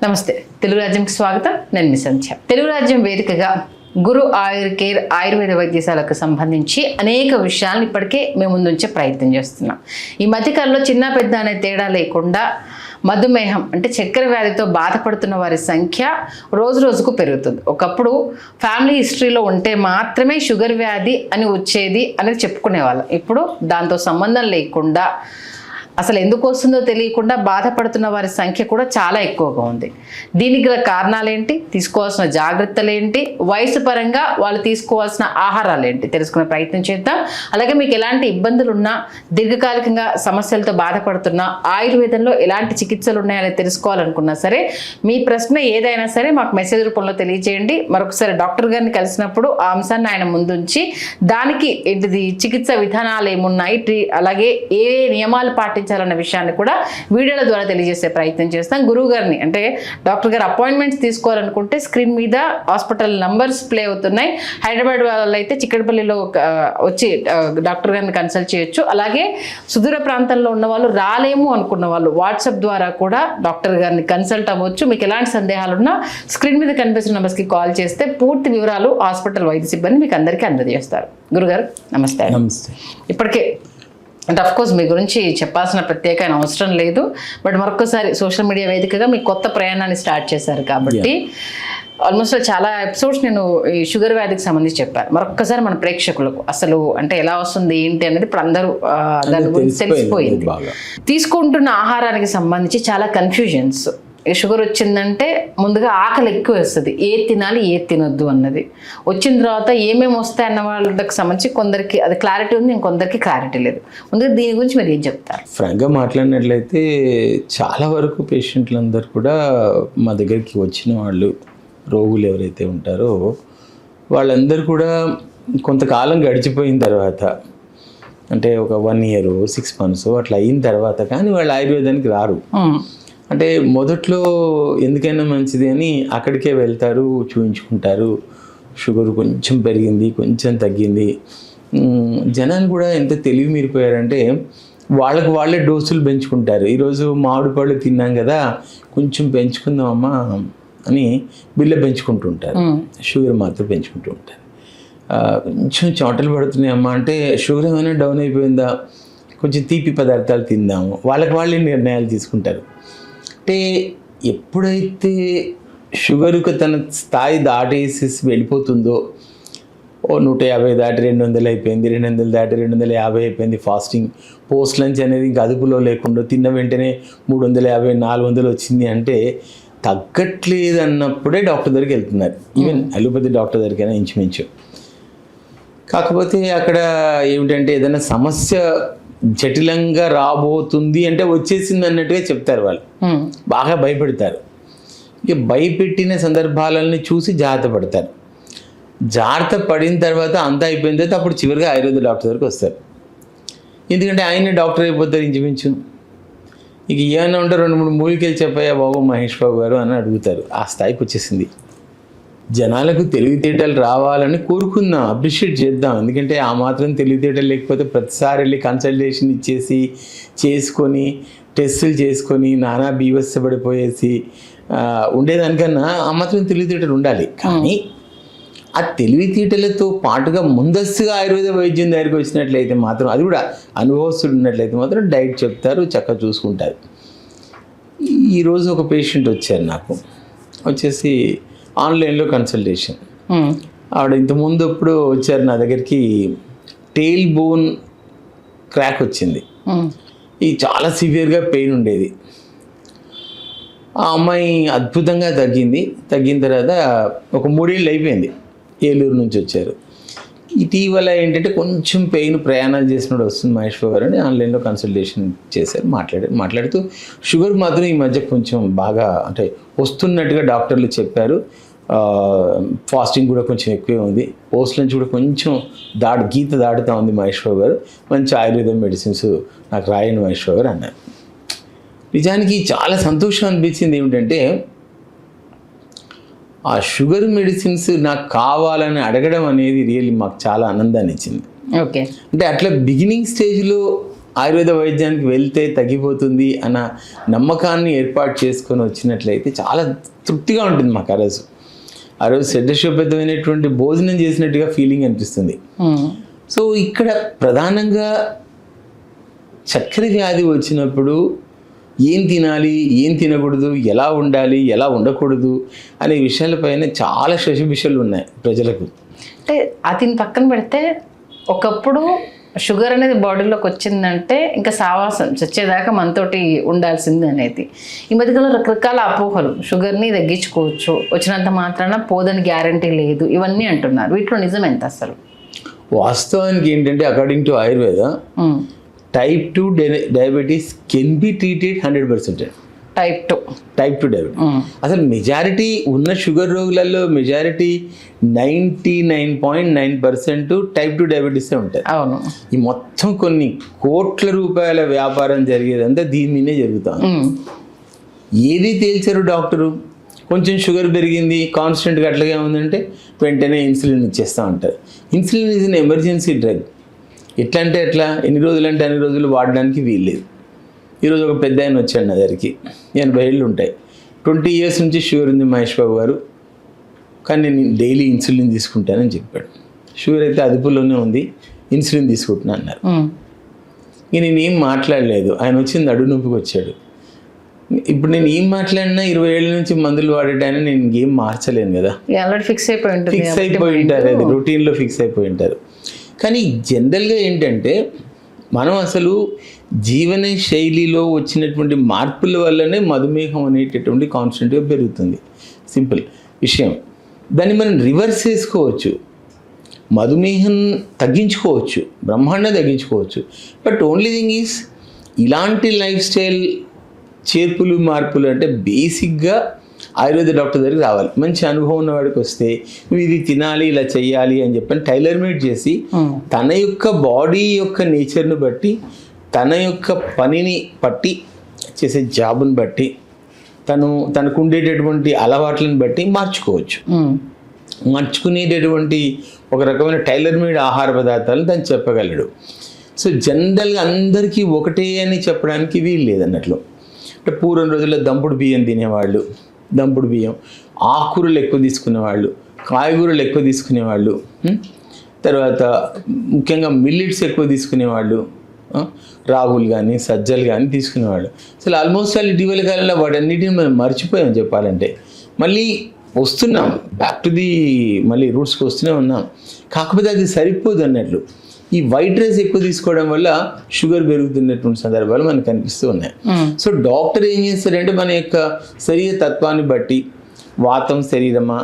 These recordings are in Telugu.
నమస్తే, తెలుగు రాజ్యంకి స్వాగతం. నేను మీ సంధ్య. తెలుగు రాజ్యం వేదికగా గురు ఆయుర్ కేర్ ఆయుర్వేద వైద్యశాలకు సంబంధించి అనేక విషయాలను ఇప్పటికే మేము ముందుంచే ప్రయత్నం చేస్తున్నాం. ఈ మధ్యకాలంలో చిన్న పెద్ద అనే తేడా లేకుండా మధుమేహం అంటే చక్కెర వ్యాధితో బాధపడుతున్న వారి సంఖ్య రోజు రోజుకు పెరుగుతుంది. ఒకప్పుడు ఫ్యామిలీ హిస్టరీలో ఉంటే మాత్రమే షుగర్ వ్యాధి అని వచ్చేది అనేది చెప్పుకునేవాళ్ళం. ఇప్పుడు దాంతో సంబంధం లేకుండా అసలు ఎందుకు వస్తుందో తెలియకుండా బాధపడుతున్న వారి సంఖ్య కూడా చాలా ఎక్కువగా ఉంది. దీనికి గల కారణాలు ఏంటి, తీసుకోవాల్సిన జాగ్రత్తలు ఏంటి, వయసు పరంగా వాళ్ళు తీసుకోవాల్సిన ఆహారాలు ఏంటి తెలుసుకునే ప్రయత్నం చేద్దాం. అలాగే మీకు ఎలాంటి ఇబ్బందులు ఉన్నా, దీర్ఘకాలికంగా సమస్యలతో బాధపడుతున్నా, ఆయుర్వేదంలో ఎలాంటి చికిత్సలు ఉన్నాయని తెలుసుకోవాలనుకున్నా సరే మీ ప్రశ్న ఏదైనా సరే మాకు మెసేజ్ రూపంలో తెలియజేయండి. మరొకసారి డాక్టర్ గారిని కలిసినప్పుడు ఆ అంశాన్ని ఆయన ముందుంచి దానికి ఏంటిది చికిత్స విధానాలు ఏమున్నాయి, అలాగే ఏ నియమాలు పాటించాలన్న విషయాన్ని కూడా వీడియోల ద్వారా తెలియజేసే ప్రయత్నం చేస్తాం. గురువు గారిని అంటే డాక్టర్ గారు అపాయింట్మెంట్స్ తీసుకోవాలనుకుంటే స్క్రీన్ మీద హాస్పిటల్ నంబర్స్ ప్లే అవుతున్నాయి. హైదరాబాద్ వాళ్ళు అయితే చిక్కడపల్లిలో వచ్చి డాక్టర్ గారిని కన్సల్ట్ చేయొచ్చు. అలాగే సుదూర ప్రాంతంలో ఉన్న వాళ్ళు రాలేము అనుకున్న వాళ్ళు వాట్సాప్ ద్వారా కూడా డాక్టర్ గారిని కన్సల్ట్ అవ్వచ్చు. మీకు ఎలాంటి సందేహాలున్నా స్క్రీన్ మీద కనిపిస్తున్న నంబర్స్కి కాల్ చేస్తే పూర్తి వివరాలు హాస్పిటల్ వైద్య సిబ్బంది మీకు అందరికీ అందజేస్తారు. గురుగారు నమస్తే. నమస్తే. ఇప్పటికే అంటే అఫ్కోర్స్ మీ గురించి చెప్పాల్సిన ప్రత్యేకమైన అవసరం లేదు, బట్ మరొకసారి సోషల్ మీడియా వేదికగా మీ కొత్త ప్రయాణాన్ని స్టార్ట్ చేశారు కాబట్టి ఆల్మోస్ట్ చాలా ఎపిసోడ్స్ నేను ఈ షుగర్ వ్యాధికి సంబంధించి చెప్పాను. మరొకసారి మన ప్రేక్షకులకు అసలు అంటే ఎలా వస్తుంది ఏంటి అనేది ఇప్పుడు అందరూ దాని గురించి తెలిసిపోయింది. తీసుకుంటున్న ఆహారానికి సంబంధించి చాలా కన్ఫ్యూజన్స్. షుగర్ వచ్చిందంటే ముందుగా ఆకలి ఎక్కువ వేస్తుంది, ఏది తినాలి ఏది తినొద్దు అన్నది. వచ్చిన తర్వాత ఏమేమి వస్తాయి అన్న వాళ్ళకి సంబంధించి కొందరికి అది క్లారిటీ ఉంది, ఇంకొందరికి క్లారిటీ లేదు. ముందుగా దీని గురించి మీరు ఏం చెప్తారు? ఫ్రాంక్గా మాట్లాడినట్లయితే చాలా వరకు పేషెంట్లందరూ కూడా మా దగ్గరికి వచ్చిన వాళ్ళు రోగులు ఎవరైతే ఉంటారో వాళ్ళందరూ కూడా కొంతకాలం గడిచిపోయిన తర్వాత అంటే ఒక 1 year 6 months అట్లా అయిన తర్వాత కానీ వాళ్ళు ఆయుర్వేదానికి రారు. అంటే మొదట్లో ఎందుకైనా మంచిది అని అక్కడికే వెళ్తారు, చూయించుకుంటారు. షుగర్ కొంచెం పెరిగింది, కొంచెం తగ్గింది. జనాలు కూడా ఎంత తెలివి మీరిపోయారంటే వాళ్ళకు వాళ్ళే డోసులు పెంచుకుంటారు. ఈరోజు మామిడి పళ్ళు తిన్నాం కదా కొంచెం పెంచుకుందామమ్మా అని బిల్ల పెంచుకుంటూ ఉంటారు, షుగర్ మాత్రం పెంచుకుంటూ ఉంటారు. కొంచెం చెమటలు పడుతున్నాయమ్మా అంటే షుగర్ ఏమైనా డౌన్ అయిపోయిందా, కొంచెం తీపి పదార్థాలు తిందాము, వాళ్ళకి వాళ్ళే నిర్ణయాలు తీసుకుంటారు. అంటే ఎప్పుడైతే షుగర్కు తన స్థాయి దాటేసి వెళ్ళిపోతుందో 150 దాటి 200 అయిపోయింది, 200 దాటి 250 అయిపోయింది, ఫాస్టింగ్ పోస్ట్ లంచ్ అనేది ఇంకా అదుపులో లేకుండా తిన్న వెంటనే 350 400 వచ్చింది అంటే తగ్గట్లేదు అన్నప్పుడే డాక్టర్ దగ్గరికి వెళ్తున్నారు. ఈవెన్ అలోపతి డాక్టర్ దగ్గరికైనా ఇంచుమించు. కాకపోతే అక్కడ ఏమిటంటే ఏదైనా సమస్య జటిలంగా రాబోతుంది అంటే వచ్చేసింది అన్నట్టుగా చెప్తారు. వాళ్ళు బాగా భయపెడతారు. ఇక భయపెట్టిన సందర్భాలని చూసి జాగ్రత్త పడతారు. జాగ్రత్త పడిన తర్వాత అంతా అయిపోయిన తర్వాత అప్పుడు చివరిగా ఆయుర్వేద డాక్టర్ దగ్గరికి వస్తారు. ఎందుకంటే ఆయన డాక్టర్ అయిపోతారు ఇంచుమించు. ఇక ఏమైనా ఉంటే 2-3 మూలికలు చెప్పాయా బాబు మహేష్ బాబు గారు అని అడుగుతారు. ఆ స్థాయికి వచ్చేసింది. జనాలకు తెలివితేటలు రావాలని కోరుకుందాం, అప్రిషియేట్ చేద్దాం. ఎందుకంటే ఆ మాత్రం తెలివితేటలు లేకపోతే ప్రతిసారి వెళ్ళి కన్సల్టేషన్ ఇచ్చేసి చేసుకొని టెస్టులు చేసుకొని నానా బీవత్సపడిపోయేసి ఉండేదానికన్నా ఆ మాత్రం తెలివితేటలు ఉండాలి. కానీ ఆ తెలివితేటలతో పాటుగా ముందస్తుగా ఆయుర్వేద వైద్యం దగ్గరికి వచ్చినట్లయితే మాత్రం, అది కూడా అనుభవస్తుడు ఉన్నట్లయితే మాత్రం డైట్ చెప్తారు, చక్కగా చూసుకుంటారు. ఈరోజు ఒక పేషెంట్ వచ్చారు నాకు, వచ్చేసి ఆన్లైన్లో కన్సల్టేషన్. ఆవిడ ఇంతకుముందు ఎప్పుడు వచ్చారు నా దగ్గరికి, టెయిల్ బోన్ క్రాక్ వచ్చింది. ఇది చాలా సివియర్గా పెయిన్ ఉండేది. ఆ అమ్మాయి అద్భుతంగా తగ్గింది. తగ్గిన తర్వాత ఒక 3 ఏళ్ళు అయిపోయింది. ఏలూరు నుంచి వచ్చారు. ఇటీవల ఏంటంటే కొంచెం పెయిన్ ప్రయాణాలు చేసినప్పుడు వస్తుంది మహేష్ బాబు గారు అని ఆన్లైన్లో కన్సల్టేషన్ చేశారు. మాట్లాడుతూ షుగర్ మాత్రం ఈ మధ్య కొంచెం బాగా అంటే వస్తున్నట్టుగా డాక్టర్లు చెప్పారు. ఫాస్టింగ్ కూడా కొంచెం ఎక్కువే ఉంది, పోస్ట్ నుంచి కూడా కొంచెం గీత దాటుతూ ఉంది మహేష్ బాబు గారు, మంచి ఆయుర్వేదం మెడిసిన్స్ నాకు రాయండి మహేష్ బాబు గారు అన్నారు. నిజానికి చాలా సంతోషం అనిపించింది. ఏమిటంటే ఆ షుగర్ మెడిసిన్స్ నాకు కావాలని అడగడం అనేది రియల్లీ మాకు చాలా ఆనందాన్ని ఇచ్చింది. ఓకే, అంటే అట్లా బిగినింగ్ స్టేజ్లో ఆయుర్వేద వైద్యానికి వెళ్తే తగ్గిపోతుంది అన్న నమ్మకాన్ని ఏర్పాటు చేసుకొని వచ్చినట్లయితే చాలా తృప్తిగా ఉంటుంది మాకు ఆ రోజు శ్రద్ధశోభితమైనటువంటి భోజనం చేసినట్టుగా ఫీలింగ్ అనిపిస్తుంది. సో ఇక్కడ ప్రధానంగా చక్కెర వ్యాధి వచ్చినప్పుడు ఏం తినాలి, ఏం తినకూడదు, ఎలా ఉండాలి, ఎలా ఉండకూడదు అనే విషయాలపైన చాలా శశిభిషలు ఉన్నాయి ప్రజలకు. అంటే అది పక్కన పెడితే ఒకప్పుడు షుగర్ అనేది బాడీలోకి వచ్చిందంటే ఇంకా సావాసం చచ్చేదాకా మనతోటి ఉండాల్సింది అనేది. ఈ మధ్యకాలంలో రకరకాల అపోహలు, షుగర్ని తగ్గించుకోవచ్చు, వచ్చినంత మాత్రాన పోదని గ్యారంటీ లేదు, ఇవన్నీ అంటున్నారు. వీటిలో నిజం ఎంత అసలు? వాస్తవానికి ఏంటంటే according to Ayurveda type 2 diabetes can be treated 100%. Type 2 diabetes అసలు మెజారిటీ ఉన్న షుగర్ రోగులలో మెజారిటీ 99.9% టైప్ 2 డయాబెటీసే ఉంటాయి. అవును. ఈ మొత్తం కొన్ని కోట్ల రూపాయల వ్యాపారం జరిగేదంతా దీని మీదే జరుగుతాం. ఏది తేల్చారు డాక్టరు? కొంచెం షుగర్ పెరిగింది, కాన్స్టెంట్గా అట్లాగే ఉందంటే వెంటనే ఇన్సులిన్ ఇచ్చేస్తూ ఉంటారు. Insulin is an emergency drug. ఎట్లా అంటే ఎట్లా, ఎన్ని రోజులు అంటే అన్ని రోజులు వాడడానికి వీల్లేదు. ఈరోజు ఒక పెద్ద ఆయన వచ్చాడు నా దగ్గరికి, 80 ఏళ్ళు ఉంటాయి, 20 years నుంచి షుగర్ ఉంది మహేష్ బాబు గారు, కానీ నేను డైలీ ఇన్సులిన్ తీసుకుంటానని చెప్పాడు. షుగర్ అయితే అదుపులోనే ఉంది, ఇన్సులిన్ తీసుకుంటున్నా అన్నారు. ఇక నేను ఏం మాట్లాడలేదు. ఆయన వచ్చింది నడుము నొప్పికి వచ్చాడు. ఇప్పుడు నేను ఏం మాట్లాడినా 20 ఏళ్ళ నుంచి మందులు వాడేటాన్ని నేను ఇంకేం మార్చలేను కదా. ఫిక్స్ అయిపోయి ఉంటారు, అది రొటీన్లో ఫిక్స్ అయిపోయి ఉంటారు. కానీ జనరల్గా ఏంటంటే మనం అసలు జీవన శైలిలో వచ్చినటువంటి మార్పుల వల్లనే మధుమేహం అనేటటువంటి కాన్స్టెంట్గా పెరుగుతుంది. సింపుల్ విషయం. దాన్ని మనం రివర్స్ చేసుకోవచ్చు, మధుమేహం తగ్గించుకోవచ్చు, బ్రహ్మాండంగా తగ్గించుకోవచ్చు. బట్ ఓన్లీ థింగ్ ఈజ్ ఇలాంటి లైఫ్ స్టైల్ చేర్పులు మార్పులు అంటే బేసిక్గా ఆయుర్వేద డాక్టర్ దగ్గరికి రావాలి. మంచి అనుభవం ఉన్నవాడికి వస్తే నువ్వు ఇది తినాలి, ఇలా చెయ్యాలి అని చెప్పని టైలర్ మేడ్ చేసి తన యొక్క బాడీ యొక్క నేచర్ను బట్టి, తన యొక్క పనిని బట్టి, చేసే జాబుని బట్టి, తనకు ఉండేటటువంటి అలవాట్లను బట్టి మార్చుకునేటటువంటి ఒక రకమైన టైలర్ మేడ్ ఆహార పదార్థాలను తను చెప్పగలడు. సో జనరల్గా అందరికీ ఒకటే అని చెప్పడానికి వీలు లేదన్నట్లు. అంటే పూర్వం రోజుల్లో దంపుడు బియ్యం తినేవాళ్ళు, దంపుడు బియ్యం, ఆకుకూరలు ఎక్కువ తీసుకునేవాళ్ళు, కాయగూరలు ఎక్కువ తీసుకునేవాళ్ళు, తర్వాత ముఖ్యంగా మిల్లెట్స్ ఎక్కువ తీసుకునేవాళ్ళు, రాగులు కానీ సజ్జలు కానీ తీసుకునేవాళ్ళు. అసలు ఆల్మోస్ట్ వాళ్ళు ఇటీవల కాలంలో వాటన్నిటిని మనం మర్చిపోయాం చెప్పాలంటే. మళ్ళీ వస్తున్నాం బ్యాక్ టు ది మళ్ళీ రూట్స్కి వస్తూనే ఉన్నాం. కాకపోతే అది సరిపోదు అన్నట్లు. ఈ వైట్ రైస్ ఎక్కువ తీసుకోవడం వల్ల షుగర్ పెరుగుతున్నటువంటి సందర్భాలు మనకు కనిపిస్తూ ఉన్నాయి. సో డాక్టర్ ఏం చేస్తారంటే మన యొక్క శరీర తత్వాన్ని బట్టి, వాతం శరీరమా,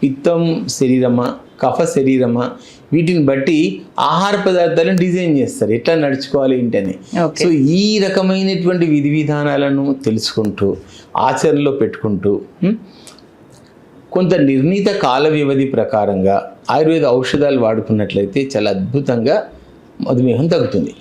పిత్తం శరీరమా, కఫ శరీరమా, వీటిని బట్టి ఆహార పదార్థాలను డిజైన్ చేస్తారు, ఎట్లా నడుచుకోవాలి ఏంటని. సో ఈ రకమైనటువంటి విధి విధానాలను తెలుసుకుంటూ ఆచరణలో పెట్టుకుంటూ కొంత నిర్ణీత కాల వ్యవధి ప్రకారంగా ఆయుర్వేద ఔషధాలు వాడుకున్నట్లయితే చాలా అద్భుతంగా మధుమేహం తగ్గుతుంది.